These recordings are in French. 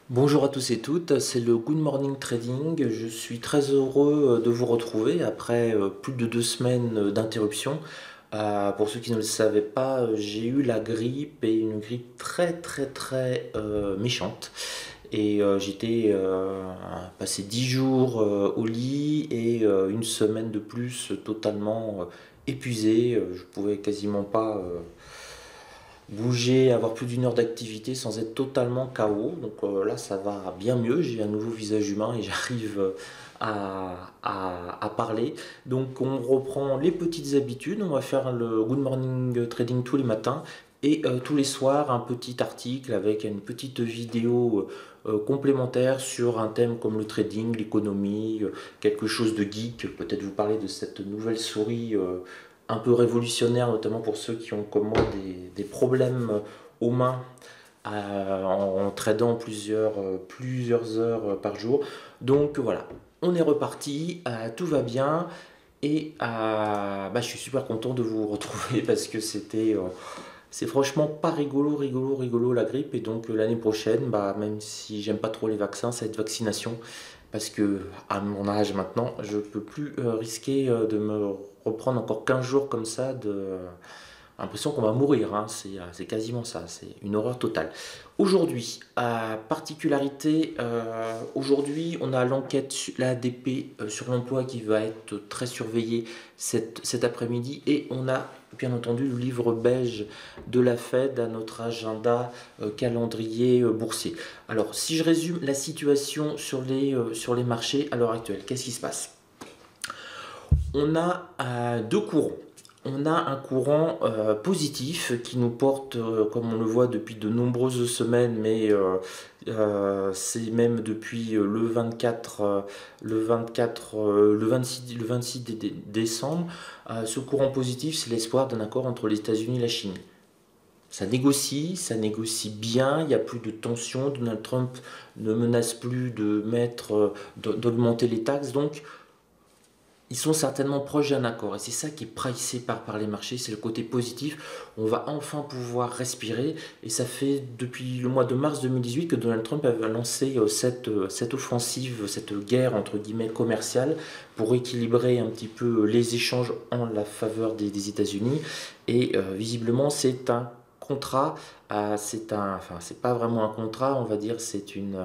Bonjour à tous et toutes, c'est le Good Morning Trading. Je suis très heureux de vous retrouver après plus de 2 semaines d'interruption. Pour ceux qui ne le savaient pas, j'ai eu la grippe et une grippe très méchante. Et j'étais passé 10 jours au lit et une semaine de plus totalement épuisé. Je pouvais quasiment pas bouger, avoir plus d'1 heure d'activité sans être totalement KO. Donc là, ça va bien mieux. J'ai un nouveau visage humain et j'arrive à parler. Donc on reprend les petites habitudes. On va faire le Good Morning Trading tous les matins. Et tous les soirs, un petit article avec une petite vidéo complémentaire sur un thème comme le trading, l'économie, quelque chose de geek. Peut-être vous parler de cette nouvelle souris un peu révolutionnaire, notamment pour ceux qui ont comme moi des problèmes aux mains en tradant plusieurs heures par jour. Donc voilà, on est reparti, tout va bien. Et je suis super content de vous retrouver parce que c'est franchement pas rigolo la grippe. Et donc l'année prochaine, même si j'aime pas trop les vaccins, ça va être vaccination. Parce que à mon âge maintenant, je peux plus risquer de me reprendre encore 15 jours comme ça l'impression qu'on va mourir, hein. C'est quasiment ça, c'est une horreur totale. Aujourd'hui, particularité, aujourd'hui on a l'enquête, la ADP sur l'emploi qui va être très surveillée cet après-midi et on a bien entendu le livre beige de la Fed à notre agenda calendrier boursier. Alors si je résume la situation sur les marchés à l'heure actuelle, qu'est-ce qui se passe? On a deux courants. On a un courant positif qui nous porte, comme on le voit depuis de nombreuses semaines, mais c'est même depuis le 24, le 26 décembre. Ce courant positif, c'est l'espoir d'un accord entre les États-Unis et la Chine. Ça négocie bien, il n'y a plus de tension. Donald Trump ne menace plus d'augmenter les taxes, donc ils sont certainement proches d'un accord et c'est ça qui est pricé par les marchés, c'est le côté positif. On va enfin pouvoir respirer et ça fait depuis le mois de mars 2018 que Donald Trump avait lancé cette offensive, cette guerre entre guillemets commerciale pour équilibrer un petit peu les échanges en la faveur des États-Unis et visiblement c'est un contrat, c'est pas vraiment un contrat, on va dire c'est une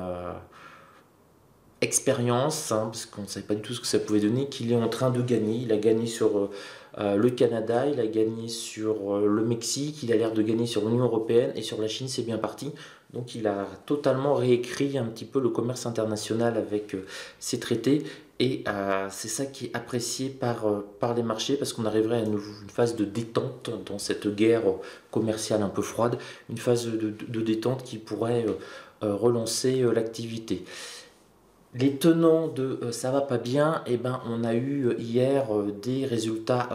expérience, hein, parce qu'on ne savait pas du tout ce que ça pouvait donner, qu'il est en train de gagner. Il a gagné sur le Canada, il a gagné sur le Mexique, il a l'air de gagner sur l'Union européenne et sur la Chine, c'est bien parti. Donc il a totalement réécrit un petit peu le commerce international avec ces traités et c'est ça qui est apprécié par les marchés parce qu'on arriverait à une phase de détente dans cette guerre commerciale un peu froide, une phase de détente qui pourrait relancer l'activité. Les tenants de ça va pas bien, eh ben, on a eu hier des résultats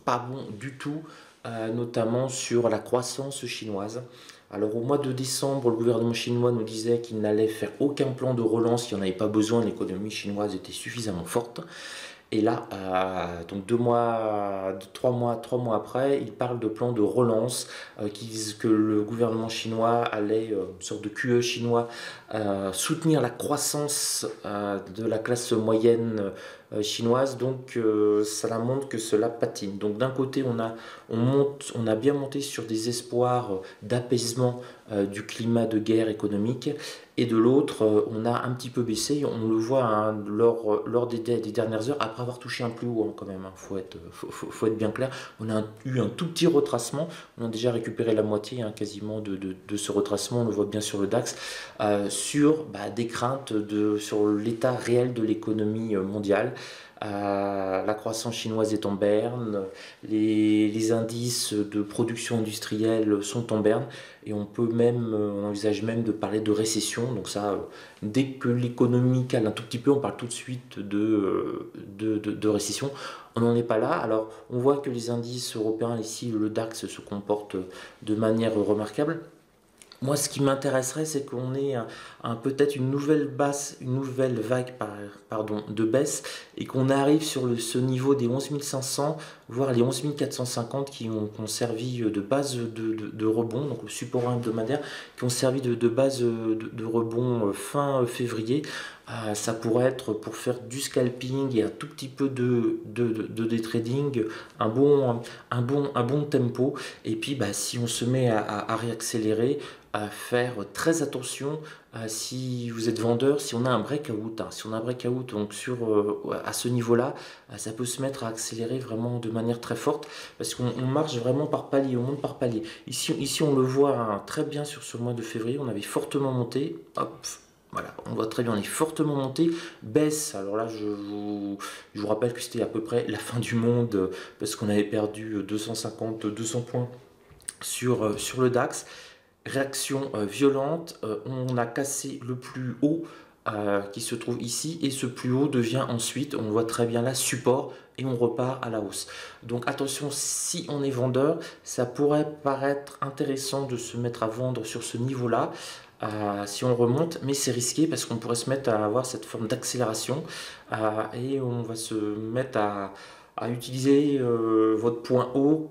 pas bons du tout, notamment sur la croissance chinoise. Alors au mois de décembre, le gouvernement chinois nous disait qu'il n'allait faire aucun plan de relance, qu'il n'y en avait pas besoin, l'économie chinoise était suffisamment forte. Et là, donc 2 mois, 3 mois après, il parle de plan de relance, que le gouvernement chinois allait, une sorte de QE chinois, soutenir la croissance de la classe moyenne chinoise. Donc ça montre que cela patine. Donc d'un côté, on a bien monté sur des espoirs d'apaisement du climat de guerre économique. Et de l'autre, on a un petit peu baissé, on le voit hein, lors des dernières heures, après avoir touché un plus haut hein, quand même, faut être bien clair. On a eu un tout petit retracement, on a déjà récupéré la moitié hein, quasiment de ce retracement, on le voit bien sur le DAX, sur des craintes sur l'état réel de l'économie mondiale. La croissance chinoise est en berne, les indices de production industrielle sont en berne et on envisage même de parler de récession. Donc ça, dès que l'économie cale un tout petit peu, on parle tout de suite de récession. On n'en est pas là. Alors on voit que les indices européens, ici le DAX, se comportent de manière remarquable. Moi, ce qui m'intéresserait, c'est qu'on ait peut-être une nouvelle une nouvelle vague pardon, de baisse et qu'on arrive sur ce niveau des 11 500, voire les 11 450 qui ont servi de base de rebond, donc le support hebdomadaire, qui ont servi de base de rebond fin février. Ça pourrait être pour faire du scalping et un tout petit peu de day trading, un bon tempo. Et puis, bah, si on se met à réaccélérer, à faire très attention si vous êtes vendeur, si on a un breakout, si on a un breakout donc à ce niveau-là, ça peut se mettre à accélérer vraiment de manière très forte parce qu'on marche vraiment par palier, on monte par palier. Ici on le voit très bien sur le mois de février, on avait fortement monté, hop, voilà, on voit très bien, on est fortement monté, baisse, alors là je vous rappelle que c'était à peu près la fin du monde parce qu'on avait perdu 250, 200 points sur le DAX. Réaction violente, on a cassé le plus haut qui se trouve ici et ce plus haut devient ensuite, on voit très bien là, support et on repart à la hausse. Donc attention, si on est vendeur, ça pourrait paraître intéressant de se mettre à vendre sur ce niveau-là. Si on remonte, mais c'est risqué parce qu'on pourrait se mettre à avoir cette forme d'accélération et on va se mettre à utiliser votre point haut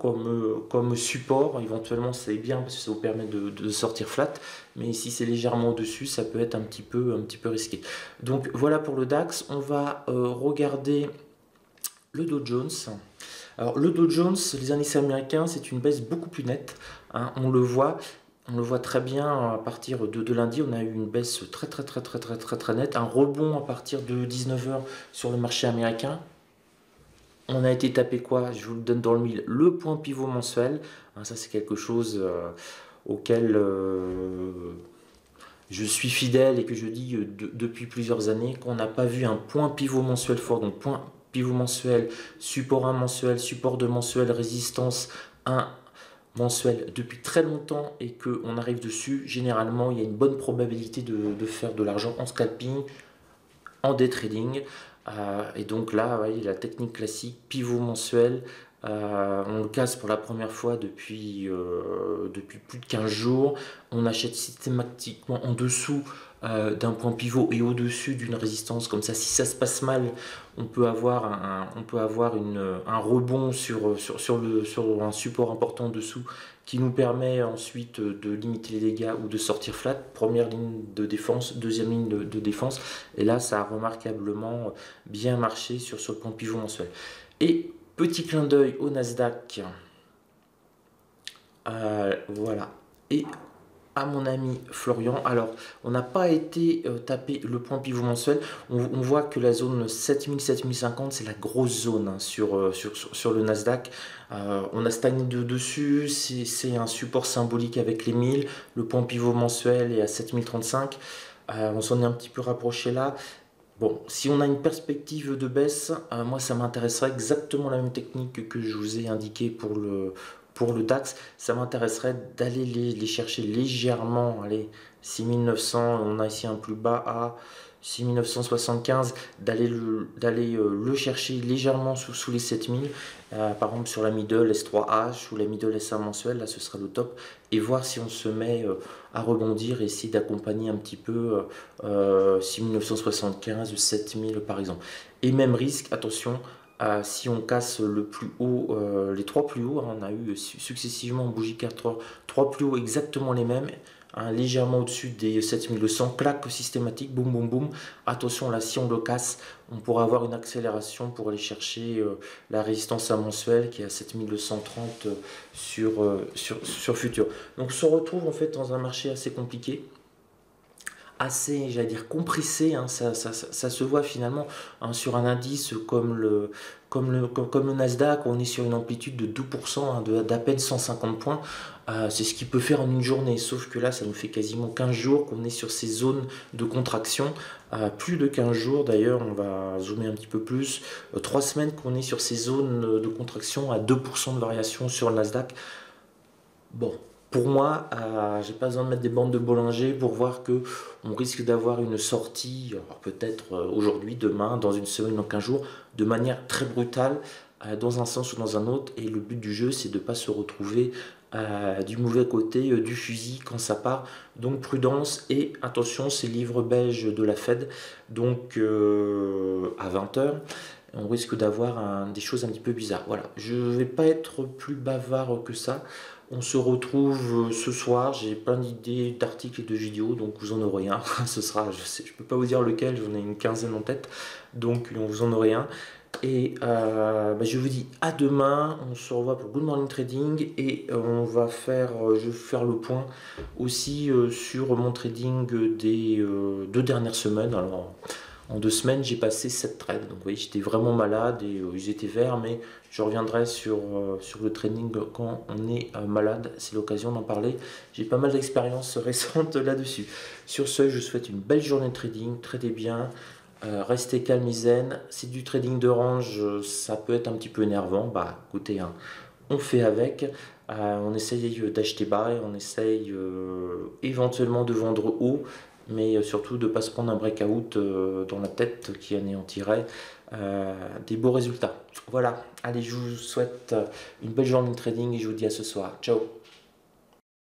comme support. Éventuellement, c'est bien parce que ça vous permet de sortir flat, mais si c'est légèrement au-dessus, ça peut être un petit peu risqué. Donc voilà pour le DAX. On va regarder le Dow Jones. Alors le Dow Jones, les indices américains, c'est une baisse beaucoup plus nette, hein, on le voit. On le voit très bien à partir de lundi, on a eu une baisse très nette, un rebond à partir de 19h sur le marché américain. On a été tapé quoi? Je vous le donne dans le mille. Le point pivot mensuel. Hein, ça, c'est quelque chose auquel je suis fidèle et que je dis depuis plusieurs années qu'on n'a pas vu un point pivot mensuel fort. Donc, point pivot mensuel, support 1 mensuel, support 2 mensuel, résistance 1 mensuel depuis très longtemps et qu'on arrive dessus. Généralement, il y a une bonne probabilité de faire de l'argent en scalping, en day trading. Et donc là, ouais, la technique classique, pivot mensuel, on le casse pour la première fois depuis plus de 15 jours. On achète systématiquement en dessous d'un point pivot et au-dessus d'une résistance. Comme ça, si ça se passe mal, on peut avoir un rebond sur un support important dessous qui nous permet ensuite de limiter les dégâts ou de sortir flat. Première ligne de défense, deuxième ligne de défense. Et là, ça a remarquablement bien marché sur le point pivot mensuel. Et petit clin d'œil au Nasdaq. Voilà. Et à mon ami Florian. Alors, on n'a pas été taper le point pivot mensuel. On voit que la zone 7000-7050, c'est la grosse zone hein, sur le Nasdaq. On a stagné dessus. C'est un support symbolique avec les 1000. Le point pivot mensuel est à 7035. On s'en est un petit peu rapproché là. Bon, si on a une perspective de baisse, moi ça m'intéresserait exactement la même technique que je vous ai indiqué pour le DAX. Ça m'intéresserait d'aller les chercher légèrement. Allez, 6900, on a ici un plus bas à 6975, d'aller le chercher légèrement sous les 7000. Par exemple sur la middle S3H ou la middle S1 mensuelle, là ce sera le top. Et voir si on se met à rebondir et essayer d'accompagner un petit peu 6975 ou 7000 par exemple. Et même risque, attention, si on casse le plus haut, les trois plus hauts, hein, on a eu successivement en bougie 4 trois plus hauts exactement les mêmes, hein, légèrement au-dessus des 7200, claque systématique, boum boum boum. Attention là, si on le casse, on pourra avoir une accélération pour aller chercher la résistance à mensuelle qui est à 7230 sur futur. Donc on se retrouve en fait dans un marché assez compliqué, assez, j'allais dire, compressé, hein, ça se voit finalement hein, sur un indice comme le Nasdaq, on est sur une amplitude de 2%, hein, d'à peine 150 points, c'est ce qu'il peut faire en une journée, sauf que là ça nous fait quasiment 15 jours qu'on est sur ces zones de contraction, plus de 15 jours d'ailleurs, on va zoomer un petit peu plus, 3 semaines qu'on est sur ces zones de contraction à 2% de variation sur le Nasdaq. Bon, pour moi, j'ai pas besoin de mettre des bandes de Bollinger pour voir que on risque d'avoir une sortie, peut-être aujourd'hui, demain, dans une semaine, dans 15 jours, de manière très brutale, dans un sens ou dans un autre. Et le but du jeu, c'est de ne pas se retrouver du mauvais côté du fusil quand ça part. Donc prudence et attention, c'est livre beige de la Fed, donc à 20 h. On risque d'avoir des choses un petit peu bizarres. Voilà, je ne vais pas être plus bavard que ça. On se retrouve ce soir. J'ai plein d'idées d'articles et de vidéos, donc vous en aurez un. Ce sera, je peux pas vous dire lequel, j'en ai une quinzaine en tête, donc vous en aurez un. Et je vous dis à demain. On se revoit pour Good Morning Trading et je vais faire le point aussi sur mon trading des 2 dernières semaines. Alors, en 2 semaines, j'ai passé 7 trades. Donc, vous voyez, j'étais vraiment malade et ils étaient verts, mais je reviendrai sur le trading quand on est malade. C'est l'occasion d'en parler. J'ai pas mal d'expérience récente là-dessus. Sur ce, je vous souhaite une belle journée de trading. Tradez bien. Restez calme et zen. C'est du trading de range, ça peut être un petit peu énervant. Bah écoutez, hein, on fait avec. On essaye d'acheter bas et on essaye éventuellement de vendre haut, mais surtout de ne pas se prendre un breakout dans la tête qui anéantirait des beaux résultats. Voilà, allez, je vous souhaite une belle journée de trading et je vous dis à ce soir. Ciao!